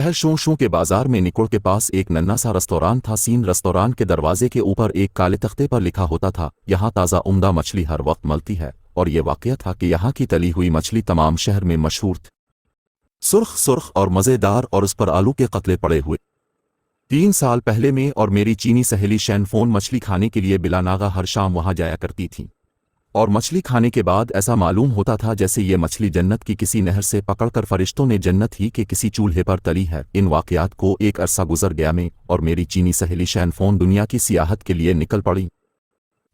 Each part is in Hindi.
शहर शों के बाजार में निकोड़ के पास एक नन्हा सा रेस्तोरां था। सीन रेस्तोरां के दरवाजे के ऊपर एक काले तख्ते पर लिखा होता था, यहाँ ताज़ा उम्दा मछली हर वक्त मिलती है। और ये वाक़या था कि यहाँ की तली हुई मछली तमाम शहर में मशहूर थी, सुर्ख सुर्ख और मज़ेदार, और उस पर आलू के कतले पड़े हुए। 3 साल पहले मैं और मेरी चीनी सहेली शैनफोन मछली खाने के लिए बिलानागा हर शाम वहाँ जाया करती थी। और मछली खाने के बाद ऐसा मालूम होता था जैसे ये मछली जन्नत की किसी नहर से पकड़कर फरिश्तों ने जन्नत ही के किसी चूल्हे पर तली है। इन वाक़यात को एक अरसा गुजर गया। मैं और मेरी चीनी सहेली शैनफोन दुनिया की सियाहत के लिए निकल पड़ी।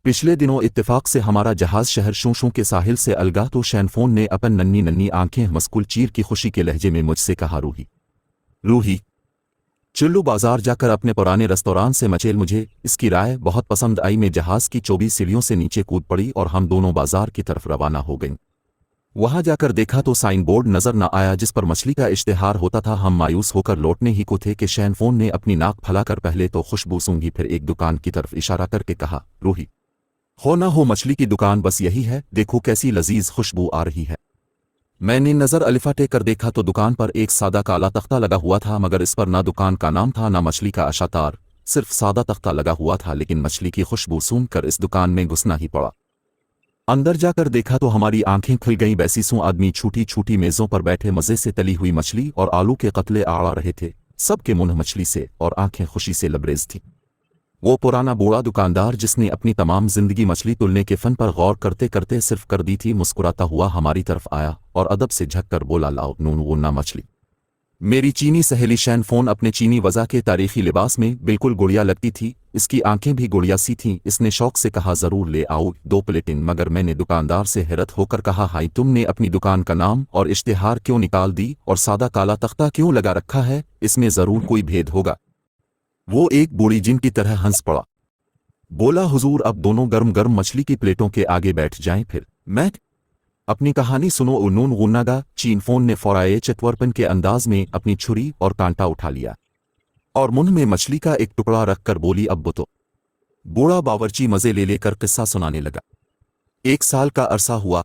पिछले दिनों इत्तेफाक से हमारा जहाज़ शहर शों के साहिल से अलगा तो शैनफोन ने अपन नन्ही नन्ही आंखें मस्कुल चीर की खुशी के लहजे में मुझसे कहा, रूही रूही चिल्लू बाजार जाकर अपने पुराने रेस्तोरां से मचेल। मुझे इसकी राय बहुत पसंद आई। मैं जहाज़ की 24 सीढ़ियों से नीचे कूद पड़ी और हम दोनों बाजार की तरफ रवाना हो गईं। वहां जाकर देखा तो साइन बोर्ड नजर न आया जिस पर मछली का इश्तेहार होता था। हम मायूस होकर लौटने ही को थे कि शैनफोन ने अपनी नाक फैलाकर पहले तो खुशबू सूंघी, फिर एक दुकान की तरफ इशारा करके कहा, रूही हो ना हो मछली की दुकान बस यही है, देखो कैसी लजीज खुशबू आ रही है। मैंने नज़र अलिफाटे कर देखा तो दुकान पर एक सादा काला तख्ता लगा हुआ था, मगर इस पर ना दुकान का नाम था ना मछली का अशातार, सिर्फ सादा तख्ता लगा हुआ था। लेकिन मछली की खुशबू सूंघकर इस दुकान में घुसना ही पड़ा। अंदर जाकर देखा तो हमारी आंखें खुल गईं। बैसीसों आदमी छोटी छोटी मेज़ों पर बैठे मज़े से तली हुई मछली और आलू के कतले आड़ा रहे थे। सबके मुंह मछली से और आंखें खुशी से लबरेज थीं। वो पुराना बूढ़ा दुकानदार जिसने अपनी तमाम जिंदगी मछली तुलने के फन पर गौर करते करते सिर्फ कर दी थी, मुस्कुराता हुआ हमारी तरफ आया और अदब से झककर बोला, लाओ नून वोना मछली। मेरी चीनी सहेली शैनफोन अपने चीनी वज़ा के तारीखी लिबास में बिल्कुल गुड़िया लगती थी। इसकी आंखें भी गुड़िया सी थीं। इसने शौक से कहा, ज़रूर ले आओ 2 प्लेटें। मगर मैंने दुकानदार से हैरत होकर कहा, हाई तुमने अपनी दुकान का नाम और इश्तेहार क्यों निकाल दी और सादा काला तख्ता क्यों लगा रखा है, इसमें ज़रूर कोई भेद होगा। वो एक बूढ़ी जिन की तरह हंस पड़ा, बोला, हुजूर अब दोनों गर्म गर्म मछली की प्लेटों के आगे बैठ जाएं, फिर मैं अपनी कहानी सुनो। उन्नून गुन्नागा चीनफोन ने फौराए चतवरपन के अंदाज में अपनी छुरी और कांटा उठा लिया और मुंह में मछली का एक टुकड़ा रखकर बोली, अब तो। बूढ़ा बावर्ची मजे ले लेकर किस्सा सुनाने लगा। 1 साल का अरसा हुआ